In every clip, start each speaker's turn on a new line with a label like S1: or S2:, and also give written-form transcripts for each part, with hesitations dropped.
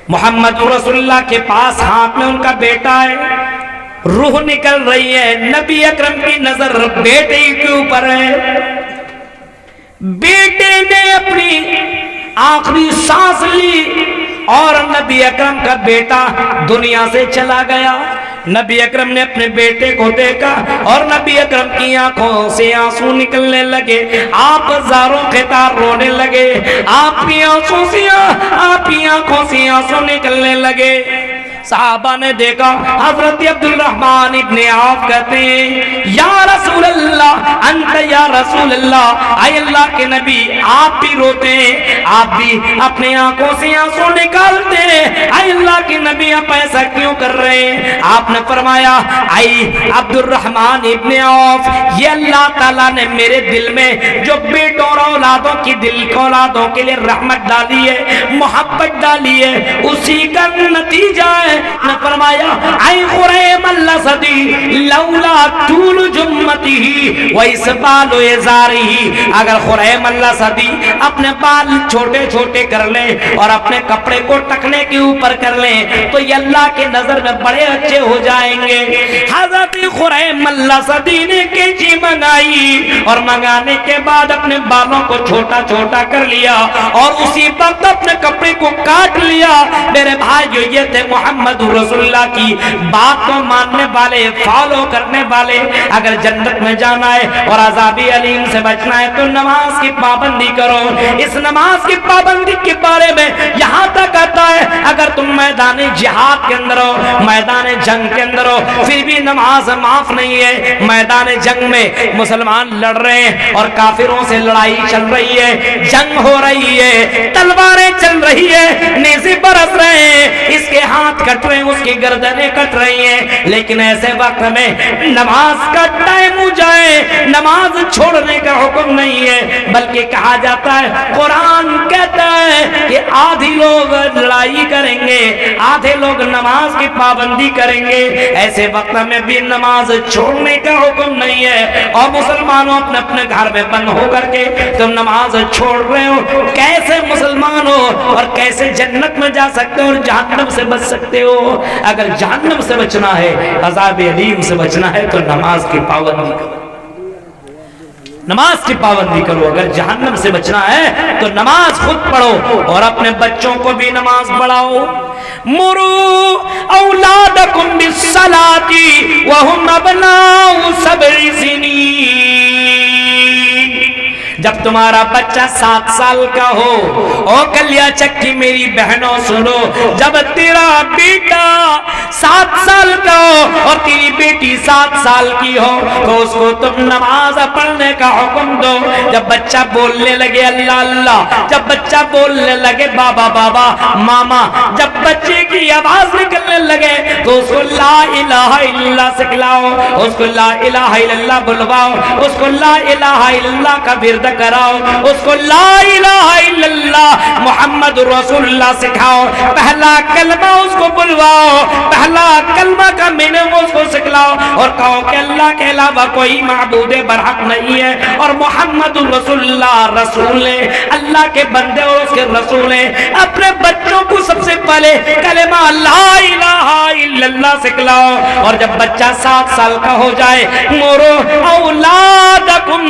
S1: محمد رسول اللہ کے پاس ہاتھ میں ان کا بیٹا ہے، روح نکل رہی ہے، نبی اکرم کی نظر بیٹے کے اوپر ہے، بیٹے نے اپنی آخری سانس لی اور نبی اکرم کا بیٹا دنیا سے چلا گیا۔ نبی اکرم نے اپنے بیٹے کو دیکھا اور نبی اکرم کی آنکھوں سے آنسو نکلنے لگے، آپ زاروں قطار رونے لگے، آپ کی آنکھوں سے آنسو نکلنے لگے۔ صحابہ نے دیکھا، حضرت عبد الرحمن ابن عوف کہتے ہیں یا رسول اللہ انت یا رسول اللہ، اے اللہ کے نبی آپ بھی روتے ہیں، آپ بھی اپنے آنکھوں سے آنسو نکالتے ہیں، اے اللہ کے نبی آپ ایسا کیوں کر رہے ہیں؟ آپ نے فرمایا اے عبد الرحمن ابن عوف، یہ اللہ تعالیٰ نے میرے دل میں جو بیٹوں اور اولادوں کی اولادوں کے لیے رحمت ڈالی ہے، محبت ڈالی ہے، اسی کا نتیجہ ہے۔ نے فرمایا اے خریم الاسدی لولا طول جمته واسبال ازاره، اگر خریم الاسدی اپنے بال چھوٹے چھوٹے کر لے اور اپنے کپڑے کو ٹکنے کے اوپر کر لے تو یہ اللہ کے نظر میں بڑے اچھے ہو جائیں گے۔ حضرت خریم الاسدی نے کینچی منگائی اور منگانے کے بعد اپنے بالوں کو چھوٹا چھوٹا کر لیا اور اسی وقت اپنے کپڑے کو کاٹ لیا۔ میرے بھائی جو یہ تھے محمد رسول اللہ کی بات کو ماننے والے، فالو کرنے والے۔ اگر جنت میں جانا ہے اور عذاب علیم سے بچنا ہے تو نماز کی پابندی کرو۔ اس نماز کی پابندی کے بارے میں یہاں تک آتا ہے اگر تم میدان جہاد کے اندر ہو، میدان جنگ کے اندر ہو، پھر بھی نماز معاف نہیں ہے۔ میدان جنگ میں مسلمان لڑ رہے ہیں اور کافروں سے لڑائی چل رہی ہے، جنگ ہو رہی ہے، تلواریں چل رہی ہے، نیزے برس رہے ہیں، اس کے ہاتھ کٹ رہے ہیں، اس کی گردنیں کٹ رہی ہیں، لیکن ایسے وقت میں نماز کا ٹائم ہو جائے، نماز چھوڑنے کا حکم نہیں ہے، بلکہ کہا جاتا ہے، قرآن کہتا ہے کہ آدھی لوگ لڑائی کریں گے، آدھے لوگ نماز کی پابندی کریں گے۔ ایسے وقت میں بھی نماز چھوڑنے کا حکم نہیں ہے، اور مسلمانوں اپنے اپنے گھر میں بند ہو کر کے تم نماز چھوڑ رہے ہو، کیسے مسلمان ہو اور کیسے جنت میں جا سکتے ہو اور جہنم سے بچ سکتے ہو؟ اگر جہنم سے بچنا ہے، عذاب علیم سے بچنا ہے تو نماز کی پابندی کرو، نماز کی پابندی کرو۔ اگر جہنم سے بچنا ہے تو نماز خود پڑھو اور اپنے بچوں کو بھی نماز پڑھاؤ۔ مرو اولادکم بالصلاۃ وهم ابناء 7 سنین، جب تمہارا بچہ 7 سال کا ہو، او کلیا چکی میری بہنوں سنو، جب تیرا بیٹا 7 سال کا ہو اور تیری بیٹی 7 سال کی ہو تو اس کو تم نماز پڑھنے کا حکم دو۔ جب بچہ بولنے لگے اللہ اللہ، جب بچہ بولنے لگے بابا بابا ماما، جب بچے کی آواز نکلنے لگے تو اس کو لا الہ الا اللہ سکھلاؤ، اس کو لا الہ الا اللہ بلواؤ، اس کو لا الہ الا اللہ کا ورد کراؤ، اس کو لا الہ الا اللہ محمد رسول اللہ سکھاؤ، پہلا کلمہ اس کو بلواؤ، پہلا کلمہ کا میننگ اس کو سکھلاؤ اور کہو کہ اللہ کے علاوہ کوئی معبود برحق نہیں ہے اور محمد رسول اللہ رسول ہے، اللہ کے بندے اور اس کے رسول ہیں۔ اپنے بچوں کو سب سے پہلے کلمہ لا الہ الا اللہ سکھلاؤ، اور جب بچہ 7 سال کا ہو جائے مرو اولادکم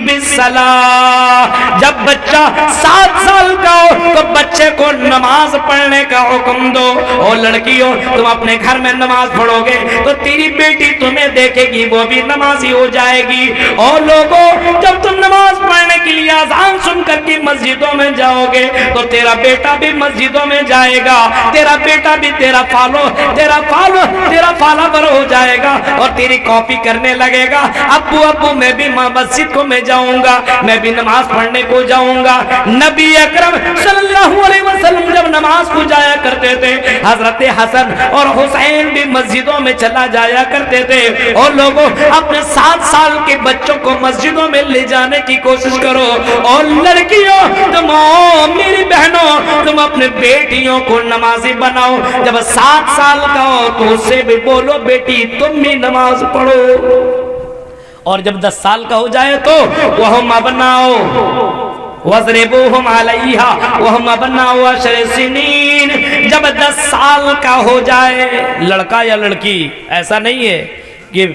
S1: بالصلاۃ، جب بچہ 7 سال کا ہو تو بچے کو نماز پڑھنے کا حکم دو۔ اور لڑکیوں تم اپنے گھر میں نماز پڑھو گے تو تیری بیٹی تمہیں دیکھے گی، وہ بھی نمازی ہو جائے گی۔ اور لوگوں جب تم نماز پڑھنے کے لیے اذان سن کر کے مسجدوں میں جاؤ گے تو تیرا بیٹا بھی مسجدوں میں جائے گا، تیرا بیٹا بھی تیرا فالوور ہو جائے گا اور تیری کاپی کرنے لگے گا، ابو میں بھی مسجد کو میں جاؤں گا، میں بھی نماز پڑھنے کو جاؤں گا۔ نبی اکرم صلی اللہ علیہ وسلم جب نماز کو جایا کرتے تھے، حضرت حسن اور حسین بھی مسجدوں میں چلا جایا کرتے تھے۔ اور لوگوں اپنے 7 سال کے بچوں کو مسجدوں میں لے جانے کی کوشش کرو، اور لڑکیوں تم میری بہنوں تم اپنے بیٹیوں کو نمازی بناؤ۔ جب 7 سال کا ہو تو اس سے بھی بولو بیٹی تم بھی نماز پڑھو، اور جب 10 سال کا ہو جائے تو وہم ابناؤ وَضْرِبُوهُمْ عَلَيْهَا وَهُمْ أَبْنَاءُ 10 سنین، جب 10 سال کا ہو جائے، لڑکا یا لڑکی، ایسا نہیں ہے کہ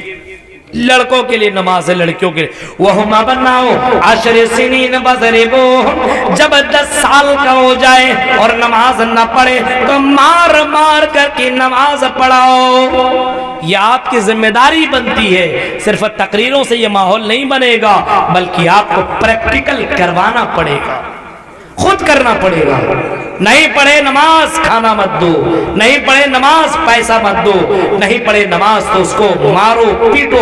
S1: لڑکوں کے لیے نماز ہے لڑکیوں کے لیے، وَهُمْ أَبْنَاءُ 10 سِنِينَ فَاضْرِبُوهُمْ، جب 10 سال کا ہو جائے اور نماز نہ پڑھے تو مار مار کر کے نماز پڑھاؤ۔ یہ آپ کی ذمہ داری بنتی ہے، صرف تقریروں سے یہ ماحول نہیں بنے گا بلکہ آپ کو پریکٹیکل کروانا پڑے گا، خود کرنا پڑے گا۔ نہیں پڑھے نماز کھانا مت دو، نہیں پڑھے نماز پیسہ مت دو، نہیں پڑھے نماز تو اس کو مارو پیٹو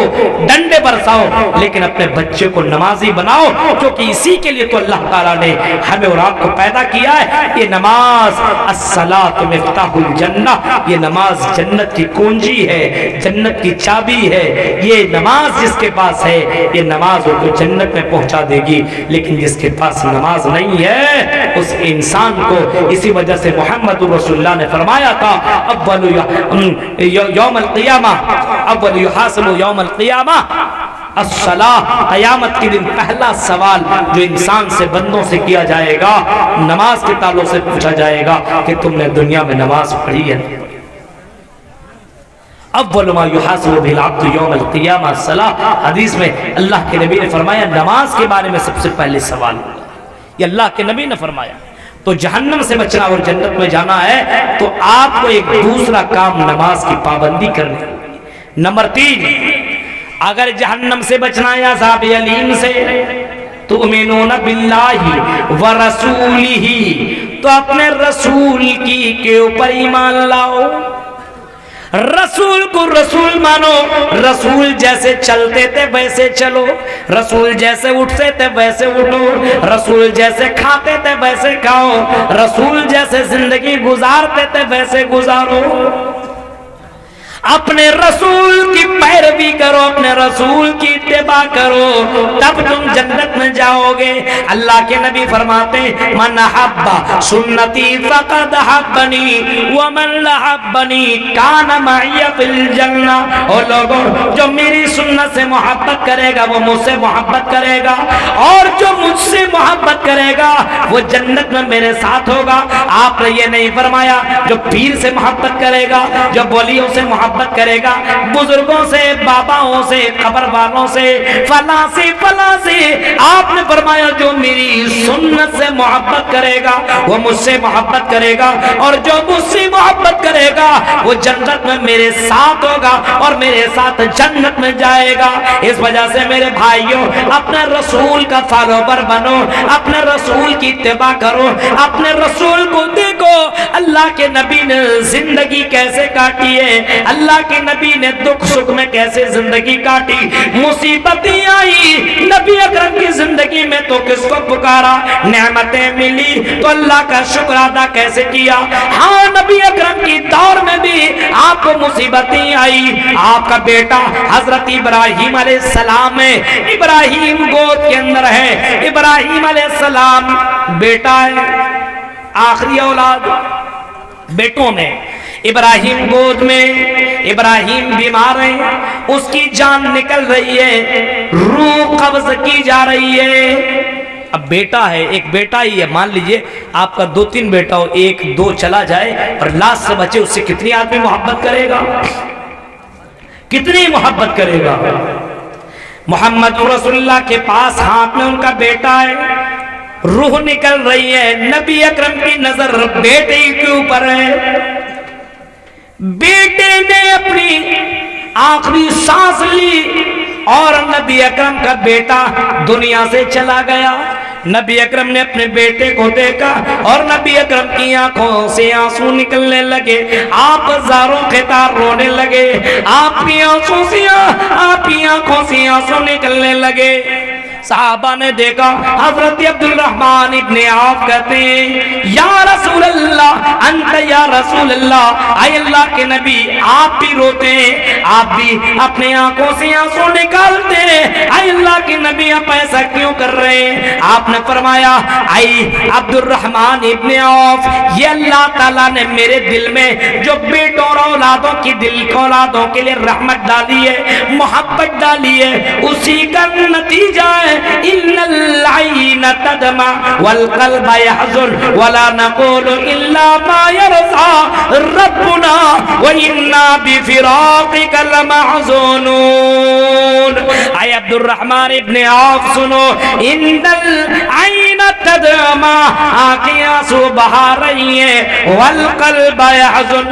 S1: ڈنڈے برساؤ، لیکن اپنے بچے کو نمازی بناؤ، کیونکہ اسی کے لیے تو اللہ تعالیٰ نے ہمیں اور آپ کو پیدا کیا ہے۔ یہ نماز الصلاۃ مفتاح الجنہ، یہ نماز جنت کی کنجی ہے، جنت کی چابی ہے۔ یہ نماز جس کے پاس ہے یہ نماز وہ کو جنت میں پہنچا دے گی، لیکن جس کے پاس نماز نہیں ہے اس انسان کو، اسی وجہ سے محمد رسول اللہ نے فرمایا تھا اول یوم القیامہ، اول یحاسب یوم القیامہ الصلاۃ، قیامت کے دن پہلا سوال جو انسان سے بندوں سے کیا جائے گا نماز کے تعلق سے پوچھا جائے گا کہ تم نے دنیا میں نماز پڑھی ہے؟ اول ما یحاسب به العبد یوم القیامہ الصلاۃ، حدیث میں اللہ کے نبی نے فرمایا نماز کے بارے میں سب سے پہلے سوال، یہ اللہ کے نبی نے فرمایا۔ تو جہنم سے بچنا اور جنت میں جانا ہے تو آپ کو ایک دوسرا کام نماز کی پابندی کرنی ہے۔ نمبر 3، اگر جہنم سے بچنا ہے عذاب علیم سے، تؤمنون باللہ ورسولہ، تو اپنے رسول کے اوپر ایمان لاؤ، رسول کو رسول مانو، رسول جیسے چلتے تھے ویسے چلو، رسول جیسے اٹھتے تھے ویسے اٹھو، رسول جیسے کھاتے تھے ویسے کھاؤ، رسول جیسے زندگی گزارتے تھے ویسے گزارو۔ اپنے رسول کی پیروی کرو، اپنے رسول کی اتباع کرو، تب تم جنت میں جاؤ گے۔ اللہ کے نبی فرماتے من احب سنتی فقد احبنی ومن احبنی کان معی فی الجنہ، اور لوگوں جو میری سنت سے محبت کرے گا وہ مجھ سے محبت کرے گا، اور جو مجھ سے محبت کرے گا وہ جنت میں میرے ساتھ ہوگا۔ آپ نے یہ نہیں فرمایا جو پیر سے محبت کرے گا، جو ولیوں سے محبت کرے گا، بزرگوں سے، باباؤں سے، قبر والوں سے، فلاں سے فلاں سے، آپ نے فرمایا جو میری سنت سے محبت کرے گا وہ مجھ سے محبت کرے گا، اور جو مجھ سے محبت کرے گا وہ جنت میں میرے ساتھ ہوگا اور میرے ساتھ جنت میں جائے گا۔ اس وجہ سے میرے بھائیوں اپنے رسول کا فالوور بنو، اپنے رسول کی اتباع کرو، اپنے رسول کو دیکھو اللہ کے نبی نے زندگی کیسے کاٹی ہے، اللہ کے نبی نے دکھ سکھ میں کیسے زندگی کاٹی، مصیبتیں آئی نبی اکرم کی زندگی میں تو کس کو پکارا، نعمتیں ملی تو اللہ کا شکر ادا کیسے کیا۔ ہاں نبی اکرم کی دور میں بھی آپ کو مصیبتیں آئی، آپ کا بیٹا حضرت ابراہیم علیہ السلام ہے، ابراہیم گود کے اندر ہے، ابراہیم علیہ السلام بیٹا ہے، آخری اولاد بیٹوں میں، ابراہیم گود میں، ابراہیم بیمار ہے، اس کی جان نکل رہی ہے، روح قبض کی جا رہی ہے۔ اب بیٹا ہے، ایک بیٹا ہی ہے، مان لیجئے آپ کا 2-3 بیٹا ہو، 1-2 چلا جائے اور لاسٹ سے بچے، اس سے کتنی آدمی محبت کرے گا، کتنی محبت کرے گا۔ محمد رسول اللہ کے پاس ہاتھ میں ان کا بیٹا ہے، روح نکل رہی ہے، نبی اکرم کی نظر بیٹے کے اوپر ہے، بیٹے نے اپنی آخری سانس لی اور نبی اکرم کا بیٹا دنیا سے چلا گیا۔ نبی اکرم نے اپنے بیٹے کو دیکھا اور نبی اکرم کی آنکھوں سے آنسو نکلنے لگے، آپ زاروں خطار رونے لگے، آپ کی آنکھوں سے آنسو نکلنے لگے۔ صحابہ نے دیکھا، حضرت عبد الرحمن ابن عوف کہتے ہیں یا رسول اللہ انت یا رسول اللہ، اے اللہ کے نبی آپ بھی روتے ہیں، آپ بھی اپنے آنکھوں سے آنسو نکالتے ہیں، اے اللہ کے نبی آپ ایسا کیوں کر رہے ہیں؟ آپ نے فرمایا اے عبد الرحمن ابن عوف، یہ اللہ تعالیٰ نے میرے دل میں جو بیٹوں اور اولادوں کی اولادوں کے لیے رحمت ڈالی ہے، محبت ڈالی ہے، اسی کا نتیجہ ہے ان العین تدمع والقلب يحزن ولا نقول الا ما يرضى۔ ربنا وإنا بفراقك لمحزونون۔ اے عبد الرحمن ابن عوف سنو، ان العین تدمع، آنکھیں آنسو بہا رہی ہیں، والقلب يحزن